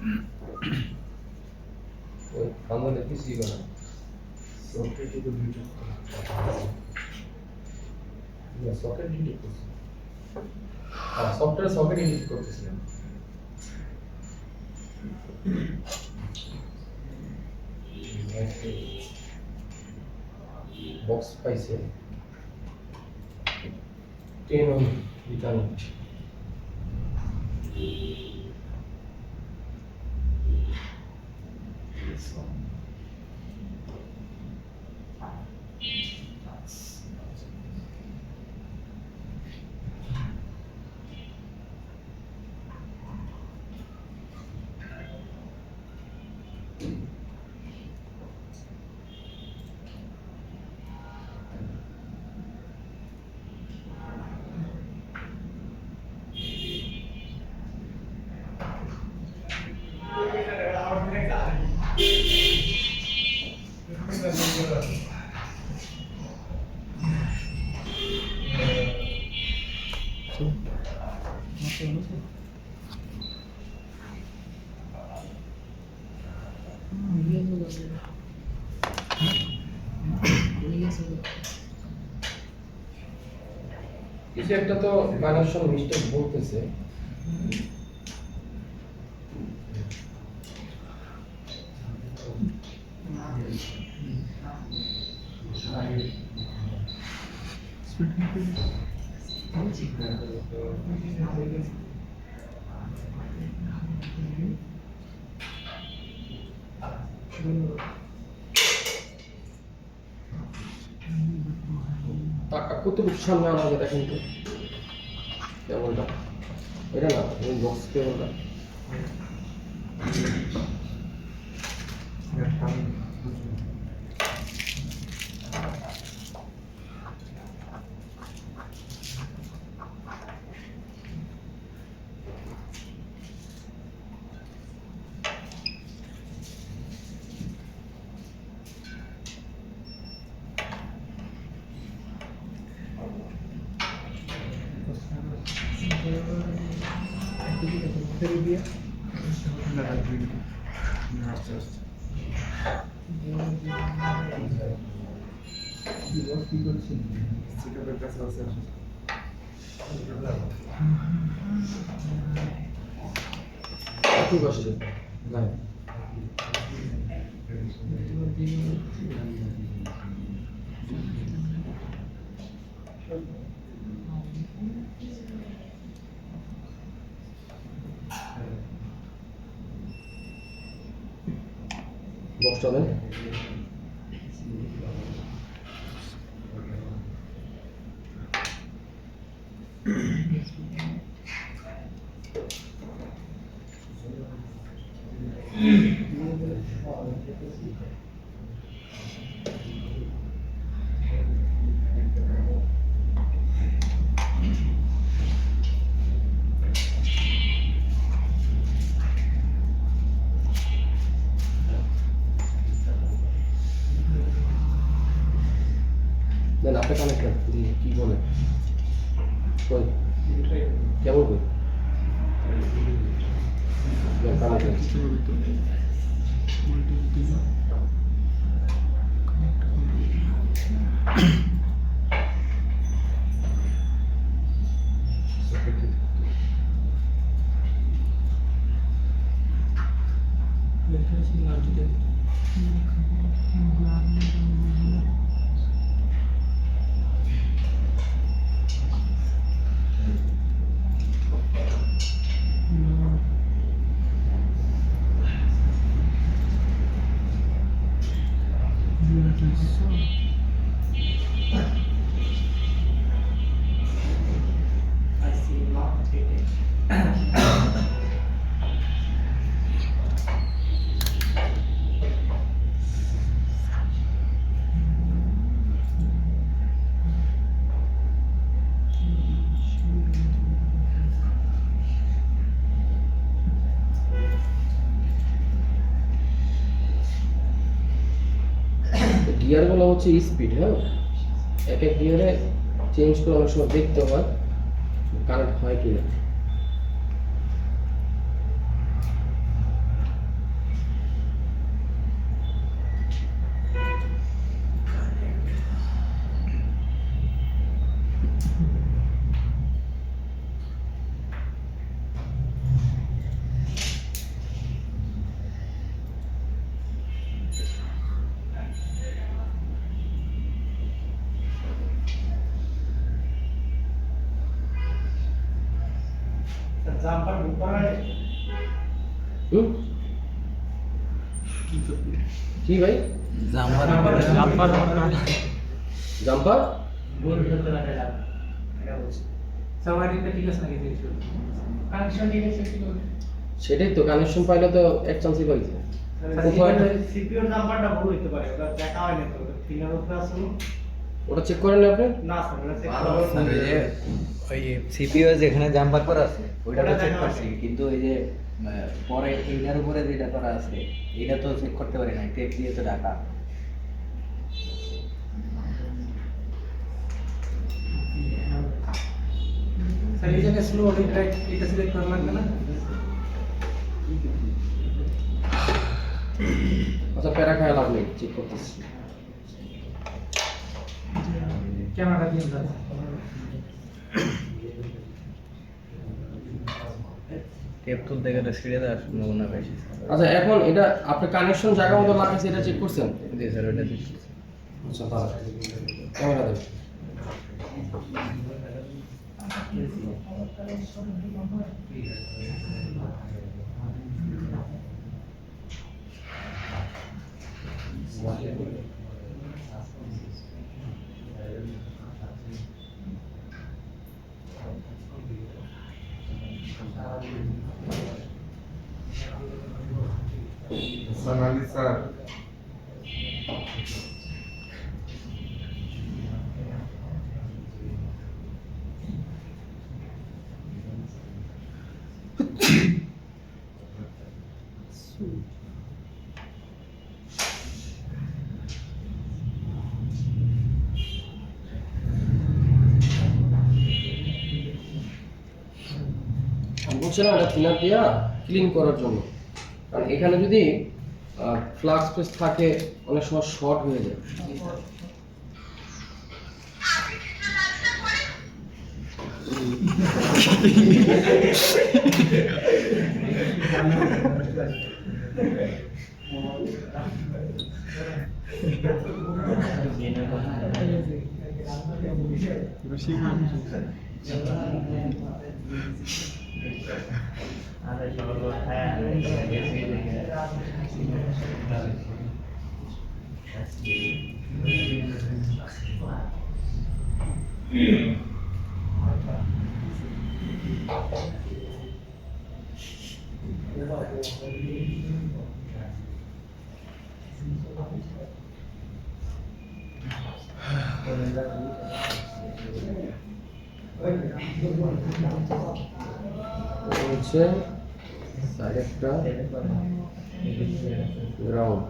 ওই ফাঙ্গালে কিছুই করে না। সকেট তো দুটো সকেট ডিলিট করছি। সফটওয়্যার সকেট ডিলিট করতেছিলাম। বক্স পাইছে 10 on ভিটামিন। কিছু একটা তো কানেকশন মিস্টেক বলতেছে। টাকা কত সামনে আনা যায় দেখেন তো কেবলটা, এটা না ওই বক্স কেবলটা। ঠিক আছে না বক্সটা দেন। দেন আপনি কানেক্ট দিয়ে কি বলে কই কেমন কই কানেক্ট গিয়ারগুলো হচ্ছে স্পিড, হ্যাঁ এক এক গিয়ারে চেঞ্জ করে অনেক সময় দেখতে হয় কারেন্ট হয় কিনা। জাম্পার বুক করা হয় হুম কি ভাই জাম্পার জাম্পার গোল করতে লাগে এটা বলছি সামারিটা ঠিক আছে নাকি কানেকশন ঠিক আছে কি বলবো সেটাই তো কানেকশন পাইলে তো এক চান্সই পাইছে সিপিইউ নাম্বারটা ভুল হইতে পারে ওটা দেখা হয় না তো ফিঙ্গার উপরে আছে ওটা চেক করেন আপনি না স্যার ওটা চেক ভালো করা স্যার, ওই যে ওই সিপিইউ যেখানে জাম্পার করা আছে ওইটা তো চেক করছি, কিন্তু ওই যে পরে এইটার উপরে যেটা করা আছে এটা তো চেক করতে পারি না, টেপ দিয়ে তো ঢাকা। স্যার এই জায়গায় স্লো এটা সিলেক্ট করা লাগবে না আচ্ছা প্যারা খায় লাভ নেই চেক করতেছি ক্যামেরাটা দিয়ে দাও টেপ তুলতে গেলে ছিঁড়ে দেওয়ার সম্ভাবনা বেশি। আচ্ছা এখন এটা আপনি কানেকশন জায়গা মতো লাগাইছে এটা চেক করছেন জি স্যার, ওইটা ঠিক। আচ্ছা তাহলে ক্যামেরা দেন Sanali sir. আমি বলছিলাম এটা থিনার দিয়া ক্লিন করার জন্য, কারণ এখানে যদি ফ্লাক্স স্পেস থাকে অনেক সময় শর্ট হয়ে যায়। হচ্ছে সাইড একটা গ্রাউন্ড,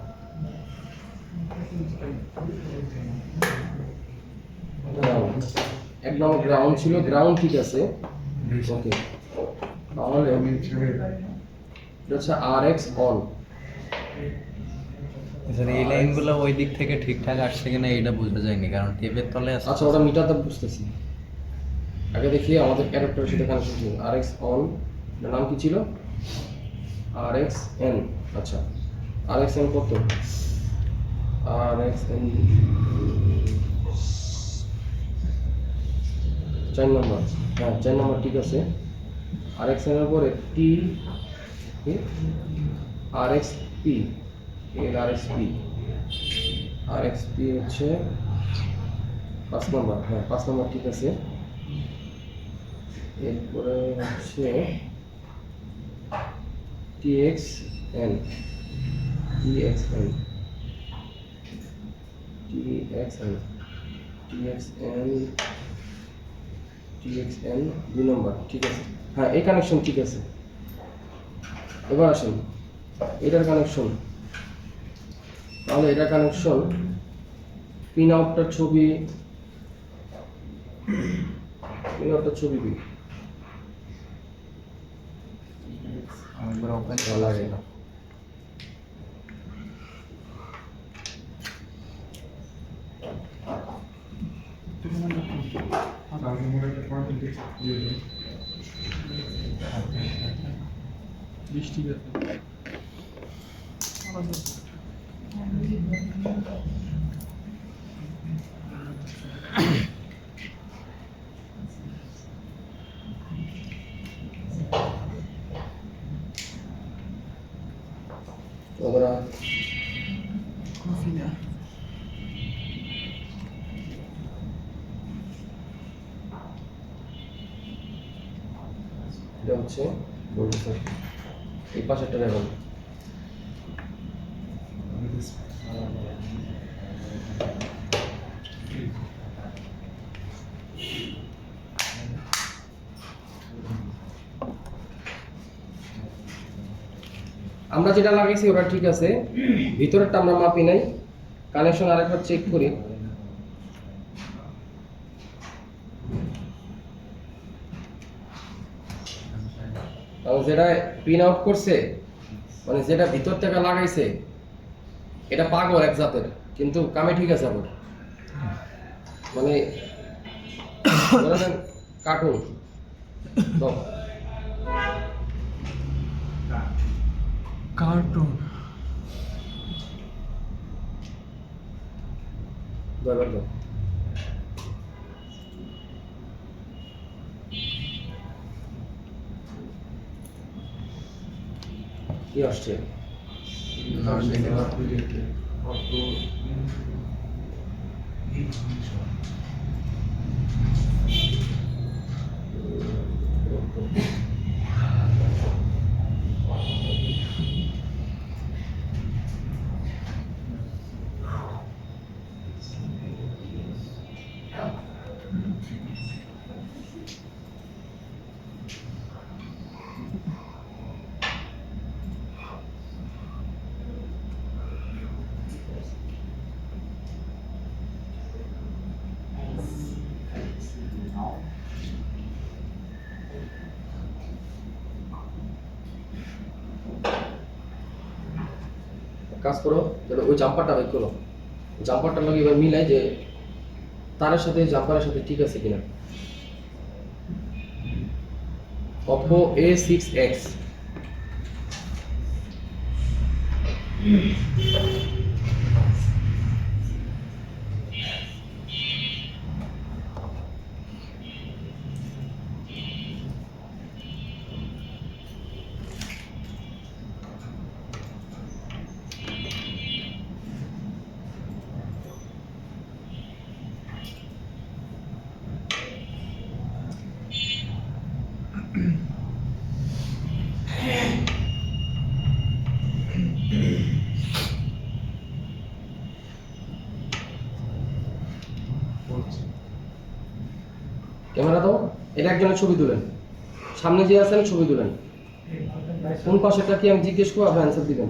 এক নম্বর গ্রাউন্ড ছিল, গ্রাউন্ড ঠিক আছে ওকে। তাহলে এটা হচ্ছে RX অন। স্যার এই লাইনগুলো ওই দিক থেকে ঠিকঠাক আসছে কিনা এটা বোঝা যায়নি, কারণ টেপের তলে আছে। আচ্ছা ওটা মিটারটা বুঝতেছি, আগে দেখি আমাদের অ্যাডাপ্টারের সাথে কানেকশন ছিল। RX অন, এটার নাম কি ছিল? RXN। আচ্ছা RXN কত? RXN 4 নম্বর, হ্যাঁ 4 নম্বর ঠিক আছে। RXN এর পরে T RXP, RXP হচ্ছে 5 নম্বর, হ্যাঁ 5 নম্বর ঠিক আছে। এরপরে হচ্ছে TXN, TXN 2 নম্বর ঠিক আছে। হ্যাঁ এই কানেকশন ঠিক আছে। এবার আসেন এটার কানেকশন, তাহলে এটা কানেকশন পিন আউটটার ছবি, পিন আউটটার ছবি কি একবার ওপেন ভালো লাগে না। Sanali mura একটা পয়েন্ট দিয়ে দিন। ঠিক আছে ওরা এটা হচ্ছে বলতে স্যার এই পাশেরটা দেখুন আমরা যেটা লাগাইছি ওটা ঠিক আছে, ভিতরেরটা আমরা মাপি নাই, কানেকশন আরেকবার চেক করি। যেটা পিন আউট করছে মানে যেটা ভিতর থেকে লাগাইছে এটা পাগল এক জাতের, কিন্তু কামে ঠিক আছে আবার মানে কার্টুন কার্টুন দরকার দাও। কি আসছে কাজ করো, তাহলে ওই জাম্পারটা বের করো, জাম্পারটার লগে এবার মিলাই যে তারের সাথে জাম্পারের সাথে ঠিক আছে কিনা। Oppo A6X ক্যামেরা দাও, এটা একজনের ছবি তুলেন, সামনে যে আছেন ছবি তুলেন, কোন পাশেটা কি আমি জিজ্ঞেস করবো আপনি অ্যান্সার দিবেন।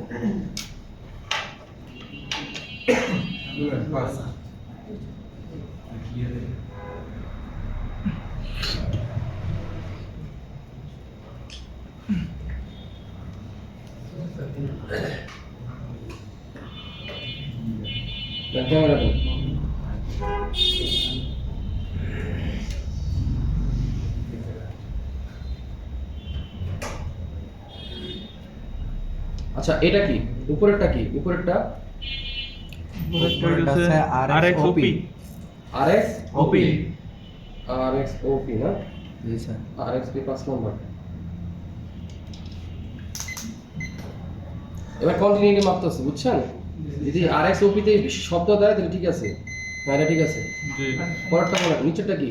ক্যামেরা দেন। আচ্ছা এটা কি উপরেরটা, কি উপরেরটা RXOP RX OP RXOP না, জি স্যার RXP 5 নম্বর। এবার কন্টিনিউটি মাপতেছে বুঝছেন, যদি RXOP তে শব্দ দেয় তাহলে ঠিক আছে, হ্যাঁ এটা ঠিক আছে। জি পরেরটা বলেন, নিচেরটা কি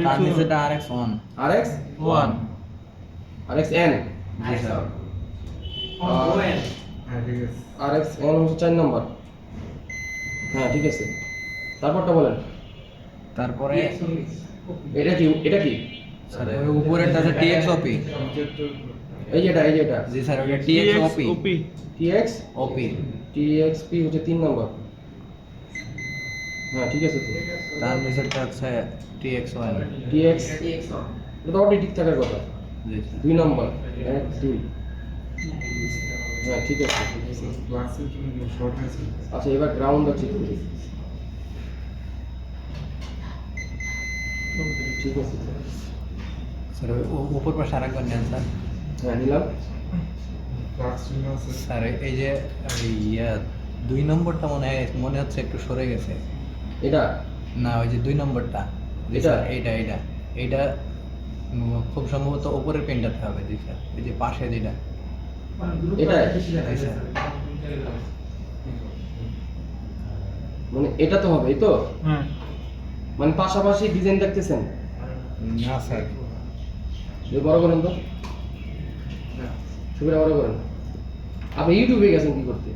তার নিচেটা RX1 RX1 RXN জি স্যার RXN হচ্ছে 4 নম্বর, হ্যাঁ ঠিক আছে। তারপরটা বলেন, তারপরে এটা কি এটা কি স্যার ওই উপরেরটা আছে TXOP এই যে এটা জি স্যার ওটা TXOP TX OP TXP হচ্ছে 3 নম্বর, হ্যাঁ ঠিক আছে। তো তার নিচেরটা আছে TX1 TX এটা তো অলরেডি ঠিক থাকার কথা, জি স্যার 2 নম্বর 1 2, হ্যাঁ ঠিক আছে। আচ্ছা এবার গ্রাউন্ডটা চেক করি, ঠিক আছে স্যার ওই উপর পাশে আরেকবার নেন স্যার হ্যাঁ নিলাম। স্যার এই যে ওই 2 নম্বরটা মনে হচ্ছে একটু সরে গেছে। এটা না ওই যে 2 নম্বরটা জি এটা? স্যার এইটা খুব সম্ভবত ওপরের পিনটাতে হবে জি স্যার, এই যে পাশে যেটা। মানে দূরত্ব এটাই? বেশি দেখা জি, যায় স্যার। স্যার। মানে এটা তো হবে এই তো, হ্যাঁ মানে পাশাপাশি ডিজাইন দেখতেছেন। না স্যার, যে বড় করেন তো, ছবিটা বড় করেন। আপনি ইউটিউবে গেছেন কি করতে?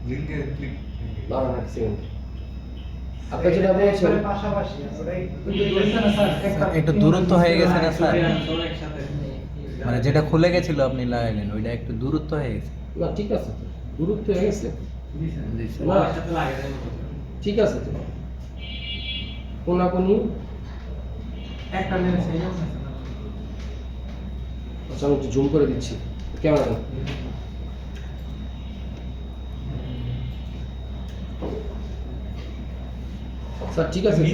লিঙ্কে ক্লিক দাঁড়ান এক সেকেন্ড। আপনি যেটা বলছেন পাশাপাশি আছে কিন্তু দূরত্ব না স্যার একটা একটু দূরত্ব হয়ে গেছে না স্যার? মানে যেটা খুলে গেছিল আপনি লাগাইলেন ওইটা একটু দূরত্ব হয়ে গেছে। না ঠিক আছে তো, দূরত্ব হয়ে গেছে। জি স্যার। জি স্যার। না ঠিক আছে তো, কোনাকুনি। একটা লেন্স এই জন্য আচ্ছা আমি একটু জুম করে দিচ্ছি ক্যামেরা। স্যার ঠিক আছে তো?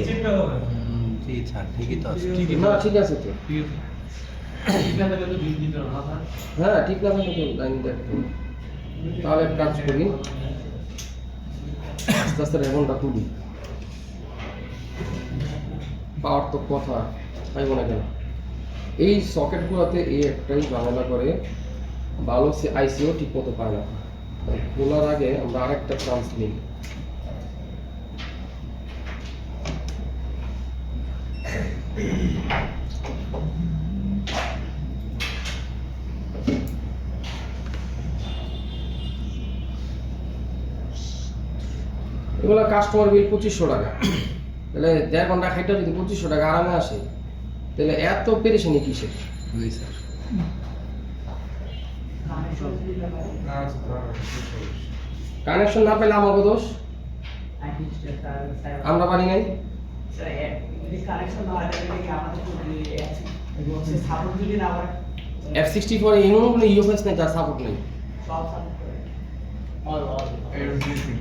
জি স্যার, ঠিকই তো আছে। না ঠিক আছে তো, হ্যাঁ ঠিক না থাকলে তো লাইন দেখতে। তাহলে এক কাজ করি, আস্তে আস্তে রেবনটা তুলি। পাওয়ার তো কথা পাইব না কেন? এই সকেটগুলোতে এই একটাই ঝামেলা করে, ভালো সে আইসিও ঠিক মতো পায় না। তাই খোলার আগে আমরা আরেকটা চান্স নিই। এগুলো কাস্টমার বিল 2500 টাকা, তাহলে 1.5 ঘন্টা খাইটা যদি 2500 টাকা আরামে আসে, তাহলে এত পেরেশানি কিসের? জি স্যার। না স্যার কানেকশন না পেলে আমাকে দোষ, আমরা পারি নাই। F64 এমন কোনো ইউএফএস নেই যার সাপোর্ট নেই। এমডিসি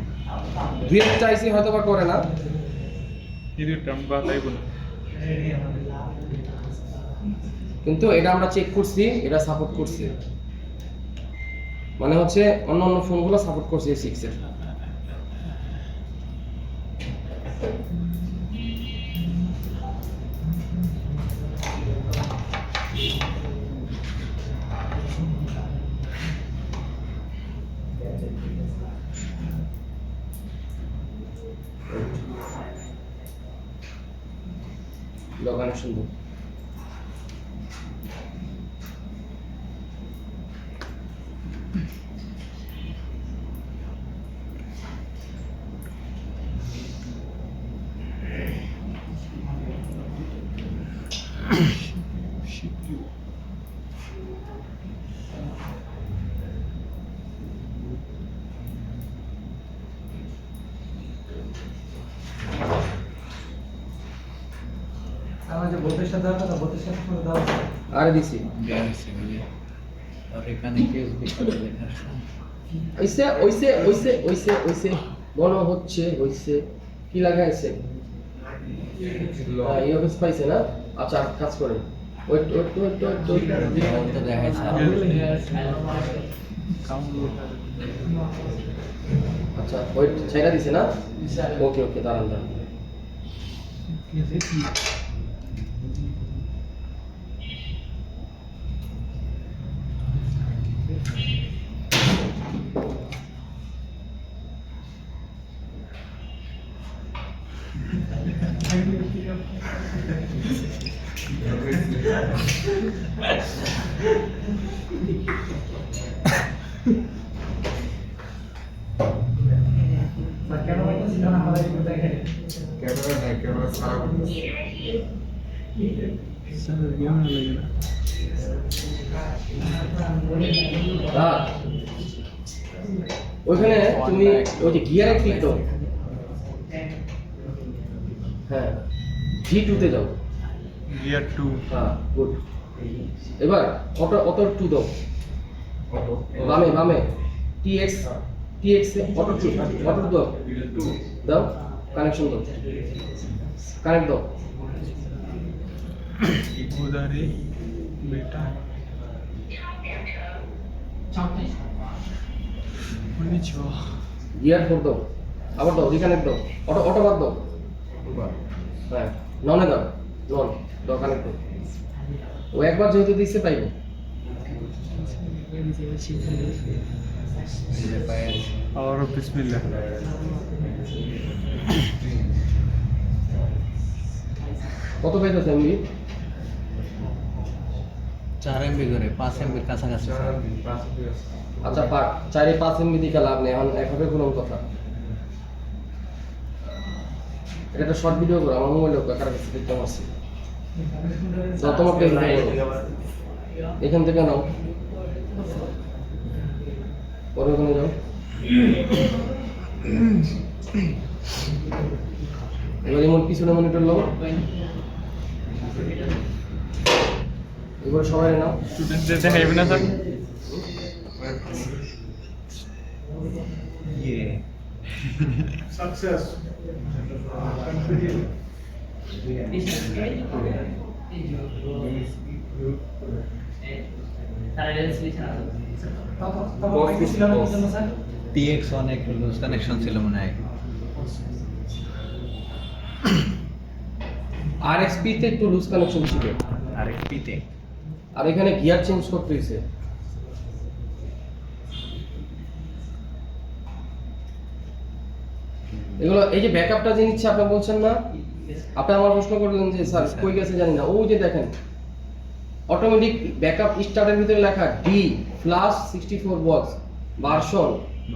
দুই একটা আইসি হয়তো বা করে না। ಇದು ಟಮ್ ಬಾತಾಯಿ ಬನ কিন্তু এটা আমরা চেক করছি, এটা সাপোর্ট করছে, মানে হচ্ছে অন্য অন্য ফোনগুলো সাপোর্ট করছে A6 এর। কানেকশন দেব। আমার যে বোটের সাথে আছে না বোটের সাথে করে দাও আরে দিছি আর এখানে ইউএসবি করে লেখা আছে। ওইসে ওইসে ওইসে ওইসে ওইসে মনে হচ্ছে ওইসে কি লাগাইছে? ইউএফএস পাইছে না? আচ্ছা কাজ করে ওয়েট ওয়েট ওয়েট ওয়েট ওটা তো দেখাইছে। আচ্ছা ওয়েট ছাইরা দিছে না? ওকে ওকে দাঁড়ান দাঁড়ান। স্যার কেন বলতেছি না আমাদের একটু দেখেন ক্যামেরা নাই ক্যামেরা সারা ওইখানে তুমি ওই যে গিয়ারে ক্লিক দাও, হ্যাঁ G2 তে যাও। গিয়ার 2 হ্যাঁ গুড। এবার অটো অটো 2 দাও, অটো বামে বামে TX TX এ অটো 2 অটো দাও, দাও কানেকশন দাও, কানেক্ট দাও। উদারে বেটা গিয়ার 4 দাও, আবার দাও রিকানেক্ট দাও, অটো অটো বাদ দাও, হ্যাঁ ননে দাও, নন দাও কানেক্ট দাও। ও একবার যেহেতু দিচ্ছে পাইবো। और बिस्मिल्लाह কত পাইতেছে এমবি? 4 MB করে 5 MB কাছাকাছি। আচ্ছা 4-5 এমবি দিকে লাভ নেই, এখন একভাবে কোনো কথা। এটা একটা শর্ট ভিডিও করো, আমার মোবাইলে কার কাছে দেখতে পাচ্ছি। দাও তোমার পেজ এখান থেকে নাও, পরে ওখানে যাও। এবার এমন পিছনে মনিটর নাও, এবার সবাই নাও। स्टूडेंट देते हैं ना सर ये সাকসেস TX অনেক লুজ কানেকশন ছিল মনে হয়। আরএক্সপি তে একটু লুজ কানেকশন ছিল, আর XP তে আর এখানে গিয়ার চেঞ্জ করতে হয়েছে। এগুলো এই যে ব্যাকআপটা যে নিচ্ছে আপনি বলছেন না, আপনি আমার প্রশ্ন করলেন যে স্যার কই গেছে জানি না, ওই যে দেখেন অটোমেটিক ব্যাকআপ স্টার্টের ভিতরে লেখা ডি ফ্লাশ 64 বক্স ভার্সন,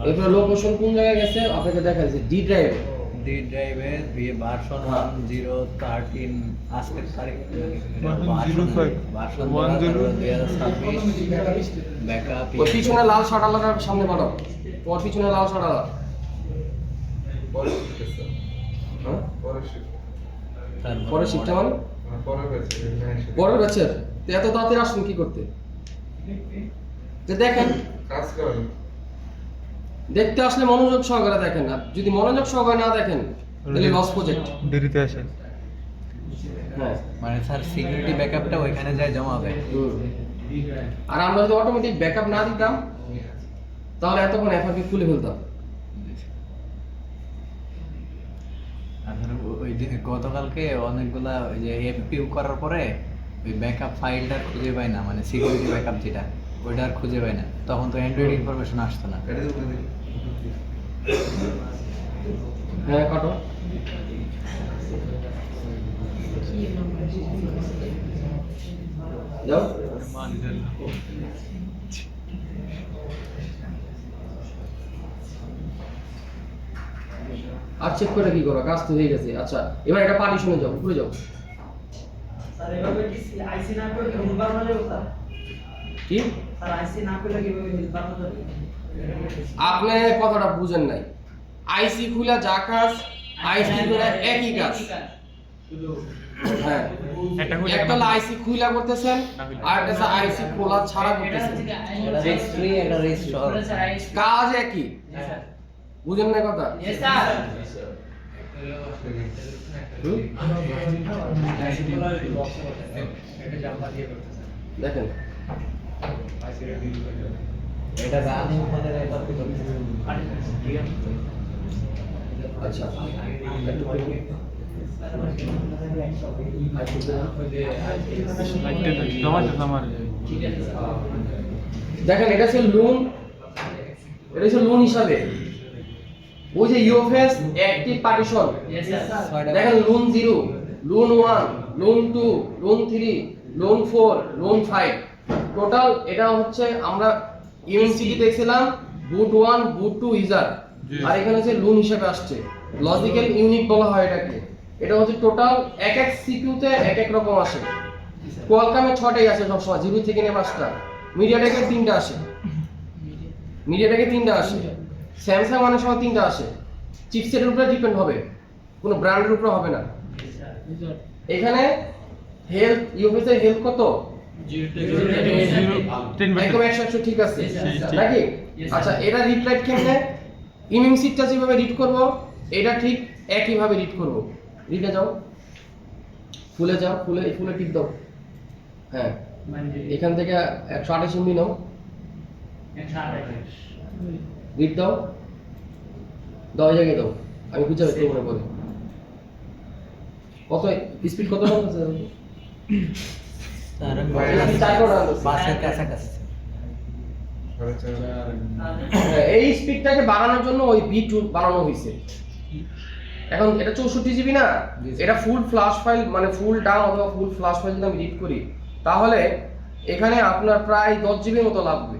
এরপরে লোকেশন কোন জায়গায় গেছে আপনাকে দেখা যাচ্ছে ডি ড্রাইভে। ডি ড্রাইভে ভার্সন 1013 আজকের তারিখ Version 05 ভার্সন 10 2026 ব্যাকআপ ওই পিছনে লাল শার্ট আলাদার সামনে বাড়াও, তোমার পিছনে লাল শার্ট আলাদা। হ্যাঁ পরে শিফটটা মানে পরের ব্যাচের তো এত তাড়াতাড়ি আসুন কি করতে? তো দেখেন দেখতে আসলে মনোযোগ সহকারে দেখেন, আর যদি মনোযোগ সহকারে না দেখেন তাহলে লস প্রজেক্ট। দেরিতে আসে হ্যাঁ মানে স্যার সিকিউরিটি ব্যাকআপটা ওইখানে যায় জমা হবে। আর আমরা যদি অটোমেটিক ব্যাকআপ না দিতাম তাহলে এতক্ষণ এফআরপি খুলে ফেলতাম। আর ধরো ওই যে গতকালকে অনেকগুলা ওই যে এফপিউ করার পরে ওই ব্যাকআপ ফাইলটা খুঁজে পায় না, মানে সিকিউরিটি ব্যাকআপ যেটা ওইটা আর খুঁজে পায় না, তখন তো অ্যান্ড্রয়েড ইনফরমেশন আসতো না। হ্যাঁ কাটো। যাও আর চেক করে কি করো, কাজ তো হয়ে গেছে। আচ্ছা এবার এটা পার্টিশনে যাও, উপরে যাও। স্যার এভাবে কি আইসি না করে কি হিল বানানো যাবে স্যার? কি স্যার আইসি না করে কিভাবে হিল বানানো যাবে? আপনি কথাটা বুঝেন নাই। আইসি খুলা যা কাজ আইসি খুলা একই কাজ। হ্যাঁ একটা হলো আইসি খুলা করতেছেন আর একটা আইসি খোলা ছাড়া করতেছেন, রিস্ক ফ্রি একটা রিস্ক সহ কাজ একই। বুঝেন না কথা? হুম? দেখেন এটা রানিং ফোনের এটা আচ্ছা দেখেন এটা হচ্ছে লোন, এটা হচ্ছে লোন হিসাবে। ওই যে ইউএফএস অ্যাক্টিভ পার্টিশন দেখেন, loan 0, loan 1, loan 2, loan 3, loan 4, loan 5, total এটা হচ্ছে আমরা ইউএনসিটি দেখছিলাম বুট 1 বুট 2 ইউজার, আর এখানে হচ্ছে লোন হিসাবে আসছে। লজিক্যাল ইউনিট বলা হয় এটাকে। এটা হচ্ছে টোটাল এক এক সিপিইউতে এক এক রকম আসে। কোয়ালকমে 6টাই আছে সবসময়, 0 থেকে নিয়ে 5টা। মিডিয়াটেকে 3টা আসে, মিডিয়াটেকে 3টা আসে। স্যামসাং অনেক সময় 3টা আসে। চিপসেটের উপরে ডিপেন্ড হবে, কোনো ব্র্যান্ডের উপরে হবে না। এখানে হেলথ ইউএফএস এর হেলথ কত? একদম 100 ঠিক আছে নাকি? আচ্ছা এটা রিড রাইট কেমনে? ইমিউন সিটটা যেভাবে রিড করব এটা ঠিক একই ভাবে রিড করব। রিডে যাও, ফুলে যাও, ফুলে টিপ দাও। হ্যাঁ এখান থেকে 128 এমবি নাও, রিড দাও, দাও জায়গায় দাও, আমি খুঁজে বের করব পরে। কত স্পিড কত আছে? স্যার বাসের কাছাকাছি এই স্পিডটাকে বাড়ানোর জন্য ওই V2 বানানো হয়েছে। এখন এটা 64 জিবি না, জি, জি। এটা ফুল ফ্ল্যাশ ফাইল মানে ফুল ডাউন অথবা ফুল ফ্ল্যাশ ফাইল যদি আমি রিড করি তাহলে এখানে আপনার প্রায় 10 জিবির মতো লাগবে।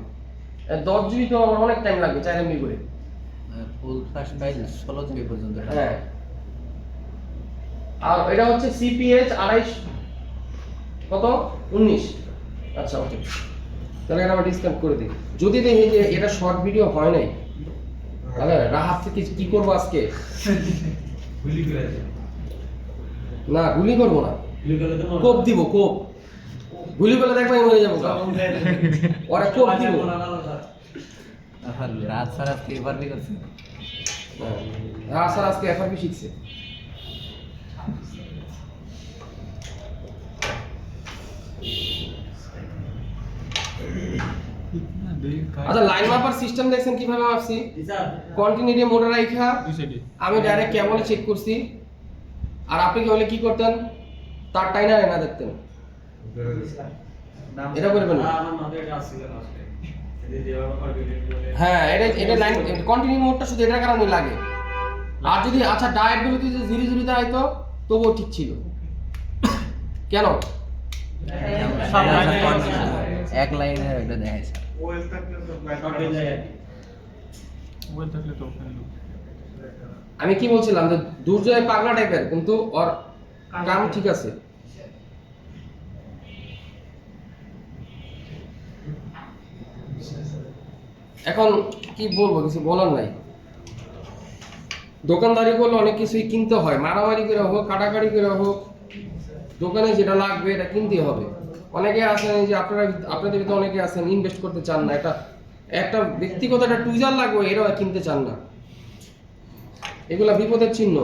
10 জিবি তো আমার অনেক টাইম লাগবে 4 MB করে। ফুল ফ্ল্যাশ ফাইল 16 জিবি পর্যন্ত হ্যাঁ, আর এটা হচ্ছে CPH 28 কত 19। আচ্ছা ওকে, তাহলে এটা আমরা ডিসকানেক্ট করে দিই। যদি দেখি যে এটা শর্ট ভিডিও হয় নাই তাহলে রাহাত থেকে কি করবো আজকে? না গুলি করবো না, কোপ দিব, কোপ গুলি করলে দেখবো মরে যাবো। ওরা কোপ দিব। রাত স্যার আজকে এফআরপি করছে। হ্যাঁ স্যার আজকে FRP শিখছে। আচ্ছা লাইন মাপার সিস্টেম দেখছেন কিভাবে মাপছি? কন্টিনিউটি মোটর রাইখা আমি ডাইরেক্ট কেবলে চেক করছি। আর আপনি কি হলে কি করতেন? তার টাইনা না দেখতেন। এটা করবেন না। হ্যাঁ এটা লাইন কন্টিনিউ মোডটা শুধু এটার কারণে লাগে। আর যদি আচ্ছা ডায়েট গুলো যদি জিরি জিরিতে হয়তো তবুও ঠিক ছিল। কেন? এক লাইনে এটা দেখাইছে। আমি কি বলছিলাম যে দুর্জয় পাগলা টাইপের কিন্তু ওর কাম ঠিক আছে। এখন কি বলবো, কিছু বলার নাই। দোকানদারি করলে অনেক কিছুই কিনতে হয়, মারামারি করে হোক কাটাকাটি করে হোক দোকানে যেটা লাগবে এটা কিনতে হবে। অনেকে আছেন যে আপনাদের ভিতরে অনেকে আছেন ইনভেস্ট করতে চান না, একটা ব্যক্তিগত একটা টুইজার লাগবে এরাও কিনতে চান না। এগুলা বিপদের চিহ্ন।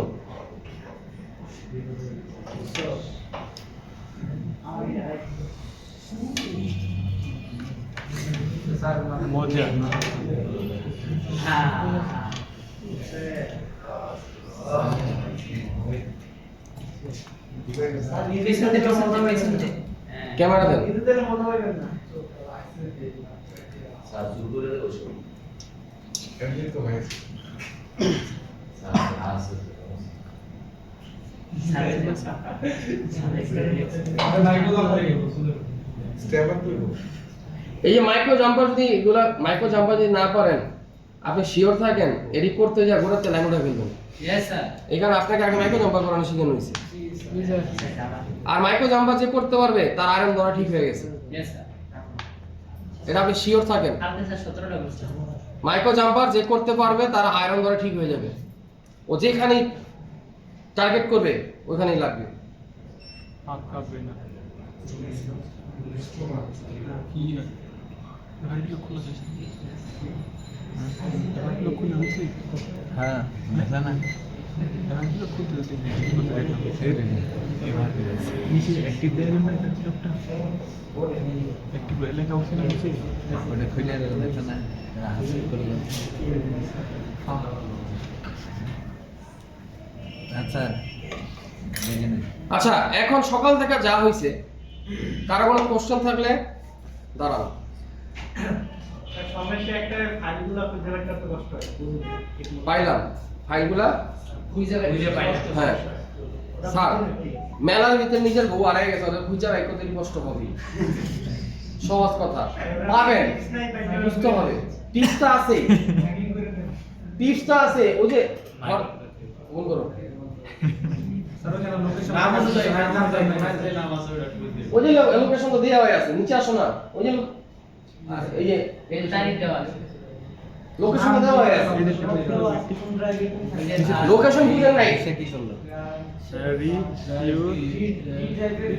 মজা ক্যামেরা দেন। এই যে মাইক্রো জাম্পার যদি এগুলা মাইক্রো জাম্পার যদি না পারেন আপনি শিওর থাকেন এডিট করতে যা ঘোরাতে লাইন উঠে ফেলবেন। এখানে আপনাকে আগে মাইক্রো জাম্পার করানো শেখানো হয়েছে। আর মাইক্রো জাম্পার যে করতে পারবে তার আয়রন ধরা ঠিক হয়ে গেছে। এটা আপনি শিওর থাকেন। মাইক্রো জাম্পার যে করতে পারবে তার আয়রন ধরা ঠিক হয়ে যাবে। ও যেখানে টার্গেট করবে ওখানেই লাগবে। হ্যাঁ দেখলা না ওটা খুলে দেখলা না হাসিল করলো। আচ্ছা আচ্ছা এখন সকাল থেকে যা হয়েছে কারো কোনো কোশ্চেন থাকলে দাঁড়ান। সমস্যা একটা ফাইলগুলো খুঁজে বের করতে কষ্ট হয়। পাইলাম ফাইলগুলা খুঁজে পাই না। হ্যাঁ স্যার মেলার ভিতরে নিজের বউ আড়াই গেছে ওদের খুঁজে বাই করতে কষ্ট হবে। সহজ কথা পাবেন, বুঝতে হবে। টিপসটা আছে, টিপসটা আছে। ওই যে ফোন করো ওই যে লোকেশন তো দেওয়া হয়ে আছে, নিচে আসো না। ওই যে এই যে তারিখ দেওয়া আছে। লোকেশন দেওয়া হয়ে আছে, লোকেশন বুঝেন নাই। সে কি করলো?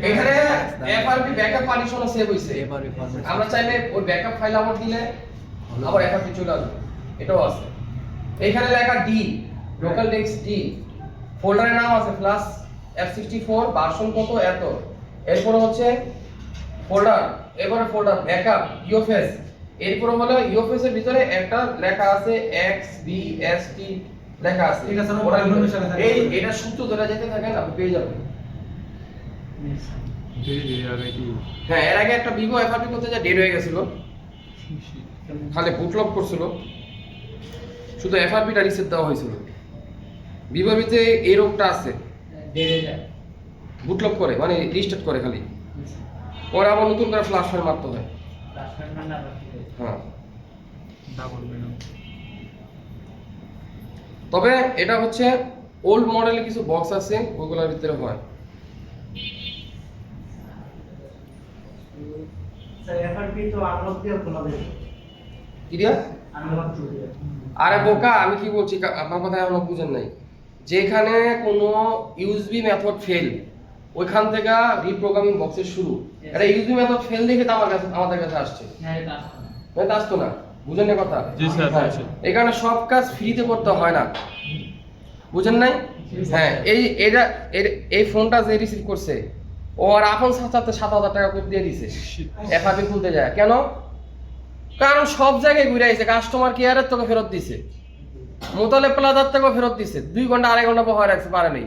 এখানে FRP ব্যাকআপ পার্টিশনও সেভ হইছে। FRP ফরম্যাট আমরা চাইলে ওই ব্যাকআপ ফাইল আবার দিলে আবার FRP চলে আসবে, এটাও আছে। এখানে লেখা D লোকাল ডেস্ক D, ফোল্ডারের নাম আছে প্লাস F64 ভার্সন কত এত। এরপর হচ্ছে ফোল্ডার, এবারে ফোল্ডার ব্যাকআপ UFS। এরপর হলো UFS এর ভিতরে একটা লেখা আছে XBST লেখা আছে। ঠিক আছে, ওটার ভিতরে এই এটা সূত্র ধরে যেতে থাকেন আপনি পেয়ে যাবেন। হ্যাঁ, এর আগে একটা ভিভো এফআরপি করতে যা ডেড হয়ে গেছিল, খালি বুটলক করছিল, শুধু এফআরপিটা রিসেট দেওয়া হয়েছিল। ভিভোর ভিতরে এই রোগটা আছে, দেড়ে যায় বুটলক করে মানে রিস্টার্ট করে খালি, পরে আবার নতুন করে ফ্লাশ ফায়ার মারতে হয়। রাষ্ট্রনার নাম রাখতে হ্যাঁ, তবে এটা হচ্ছে ওল্ড মডেলের কিছু বক্স আছে, ওগুলোর ভিতরে হয়। স্যার এফআরপি তো আনলক দিয়ে খোলা দেবে, ক্লিয়ার? আনলক চলে আরে বোকা, আমি কি বলছি আপনার কথা এখনো বুঝেন নাই। যেখানে কোনো ইউএসবি মেথড ফেল, ওইখান থেকে রিপ্রোগ্রামিং বক্সের শুরু। এটা ইউএসবি মেথড ফেল দেখে তো আমাদের কাছে আসছে, হ্যাঁ এটা আসছে না। মানে তা আসতো না, বুঝেন না কথা? জি স্যার, হ্যাঁ, আসছে। এখানে সব কাজ ফ্রিতে করতে হয় না, বুঝেন নাই? হ্যাঁ, এই ফোনটা যে রিসিভ করছে, ও আর আপন সাথে 7,000 টাকা করে দিয়ে দিছে এফআরপি খুলতে যায়। কেন? কারণ সব জায়গায় ঘুরে আইছে, কাস্টমার কেয়ারের তোকে ফেরত দিছে, মোতালে প্লাজার থেকেও ফেরত দিছে, 2 ঘন্টা 2.5 ঘন্টা বহায় রাখছে, পারে নাই।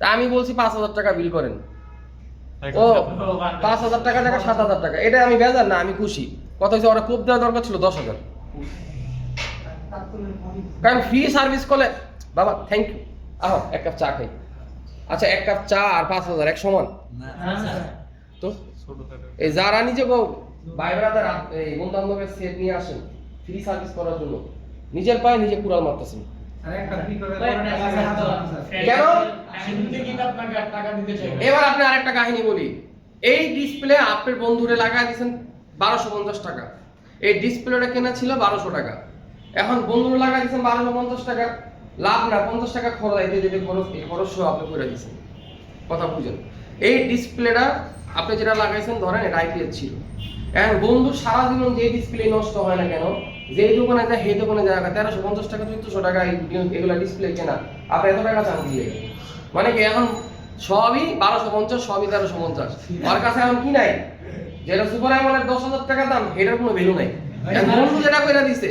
তা আমি বলছি 5,000 টাকা বিল করেন, ও 5,000 টাকা টাকা 7,000 টাকা, এটা আমি বেজার না, আমি খুশি। কথা হচ্ছে ওরা কোপ দেওয়া দরকার ছিল 10,000, কারণ ফ্রি সার্ভিস করলে বাবা থ্যাংক ইউ, আহ এক কাপ চা খাই। আচ্ছা, এক কাপ চা আর 5,000 এক সমান? না না স্যার তো এই যারা নিজে ভাই ব্রাদার এই বন্ধু বান্ধবের সেট নিয়ে আসেন ফ্রি সার্ভিস করার জন্য, নিজের পায়ে নিজে কুড়াল মারতেছেন। কেন? এবার আপনি আরেকটা কাহিনী বলি। এই ডিসপ্লে আপনার বন্ধুরে লাগাই দিয়েছেন 1250 টাকা, এই ডিসপ্লেটা কেনা ছিল 1200 টাকা, এখন বন্ধুরে লাগাই দিয়েছেন 1250 টাকা, লাভ না, 50 টাকা খরচ আইতে যেতে খরচ, এই খরচ আপনি করে দিয়েছেন। কথা বুঝেন? এই ডিসপ্লেটা আপনি যেটা লাগাইছেন ধরেন এটা আইপিএস ছিল, এখন বন্ধু সারা জীবন যে ডিসপ্লে নষ্ট হয় না কেন, যে দোকানে যায় সেই দোকানে যায় 1350 টাকা 1400 টাকা এগুলা ডিসপ্লে কেনা, আপনি এত টাকা চান দিয়ে, মানে কি এখন সবই 1250, সবই 1350, ওর কাছে এখন কি নাই, যেটা সুপার অ্যামোলেড 10,000 টাকা দাম, এটার কোনো ভ্যালু নাই। এখন বন্ধু যেটা কইরা দিছে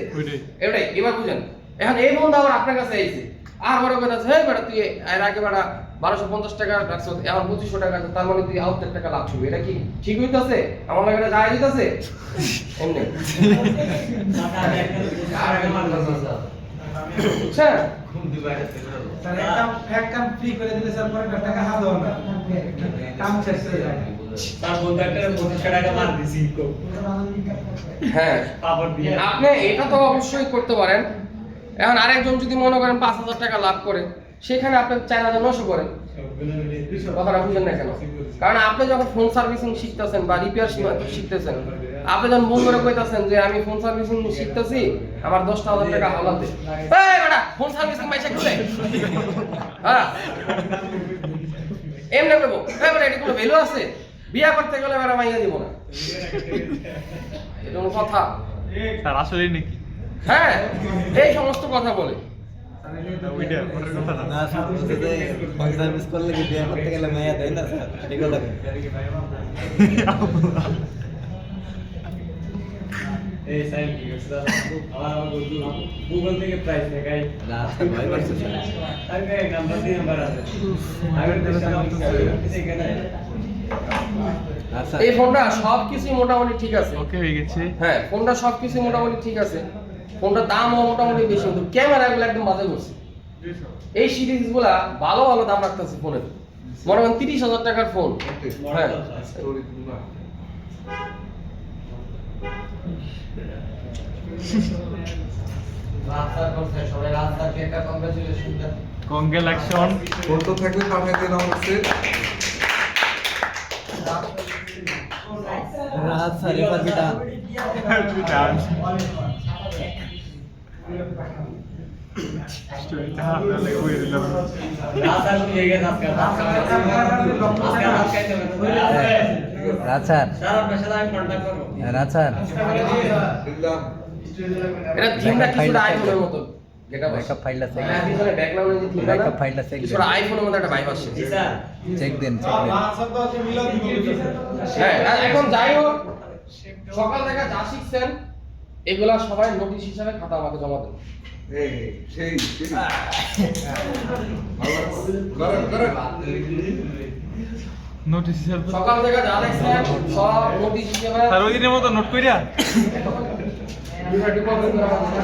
এটাই, এবার বুঝেন। এখন এই বন্ধু আবার আপনার কাছে আইছে, আর বড় কথা আছে, হ্যাঁ বেটা তুই এর আগে বেটা 1250 টাকা রাখছ, এখন 2500 টাকা, তার মানে তুই আউট টাকা লাভ ছবি, এটা কি ঠিক হইতাছে? আমার লাগে এটা যায় দিতেছে এমনি, বুঝছেন? হ্যাঁ, আপনি এটা তো অবশ্যই করতে পারেন। এখন আরেকজন যদি মনে করেন 5,000 টাকা লাভ করে, সেখানে আপনি 4,900 করেন, কথাটা বুঝেন না কেন? কারণ আপনি যখন ফোন সার্ভিসিং শিখতেছেন বা রিপেয়ার শিখতেছেন, আপনি যখন মন করে কইতাছেন যে আমি ফোন সার্ভিসিং শিখতেছি, আমার 10,000 টাকা হাওলাত দে, এই বেটা ফোন সার্ভিসিং মাইসা খুলে, হ্যাঁ এমনি করবো, এই বেটা এটা কোনো ভ্যালু আছে? বিয়া করতে গেলে বেটা মাইয়া দিব না, এটা কোনো কথা? স্যার আসলে নাকি হ্যাঁ, এই সমস্ত কথা বলে। ওইটা ওটার কথা না। না স্যার, বলতে যে ফোন সার্ভিস করলে কি বিয়ে করতে গেলে মায়া দেয় না স্যার, ঠিক আছে? এই সাইন কি করছ? আমার গুগল থেকে প্রাইস দেখাই। না স্যার, ভয় করছে স্যার। আরে নাম্বার দিয়ে নাম্বার আছে। আগে এখানে আচ্ছা, এই ফোনটা সবকিছু মোটামুটি ঠিক আছে। ওকে হয়ে গেছে। হ্যাঁ, ফোনটা সবকিছু মোটামুটি ঠিক আছে, ফোনটার দামও মোটামুটি বেশি, কিন্তু ক্যামেরাগুলো একদম বাজে করছে। এই সিরিজগুলা ভালো ভালো দাম রাখতেছে ফোনের, মনে করেন 30,000 টাকার ফোন। হ্যাঁ, কংগ্রেচুলেশন। ফটো থাকলে পাঠাইতে নাও হচ্ছে। রাত স্যার এবার বিটা স্টোরিটা আপনারা কই দিলাম। রাত আর নিয়ে গেছে আজকে। আজকে রাত খাইতে হবে। রাত স্যার, স্যার আপনার সাথে আমি কন্টাক্ট করব। রাত স্যার, দিলাম। এটা থিমটা কিছুটা আইফোনের মতো, যেটা ব্যাকআপ ফাইলটা চেক হ্যাঁ, পিছনে ব্যাকগ্রাউন্ডে যে থিমটা না, ব্যাকআপ ফাইলটা চেক কিছুটা আইফোনের মতো একটা ভাইব আসছে। জি স্যার। চেক দেন, চেক দেন। হ্যাঁ, আর এখন যাই হোক, সকাল থেকে যা শিখছেন এগুলা সবাই নোটিশ হিসাবে খাতা আমাকে জমা দেন। এই সেই সেই ভালো করে নোটিস হিসেবে সকাল থেকে যা দেখছেন সব নোটিশ হিসেবে স্যার ওই দিনের মতো নোট কইরা বিভাগীয় প্রবলেম করা হচ্ছে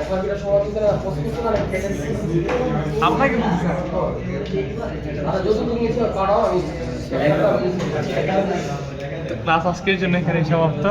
একবার কিটা সময় দিতে না প্রস্তুত না কেটে আপনাকে বলছি স্যার আর যদি তুমি কিছু কাটাও আমি ক্লাস আজকের জন্য এখানে সমাপ্ত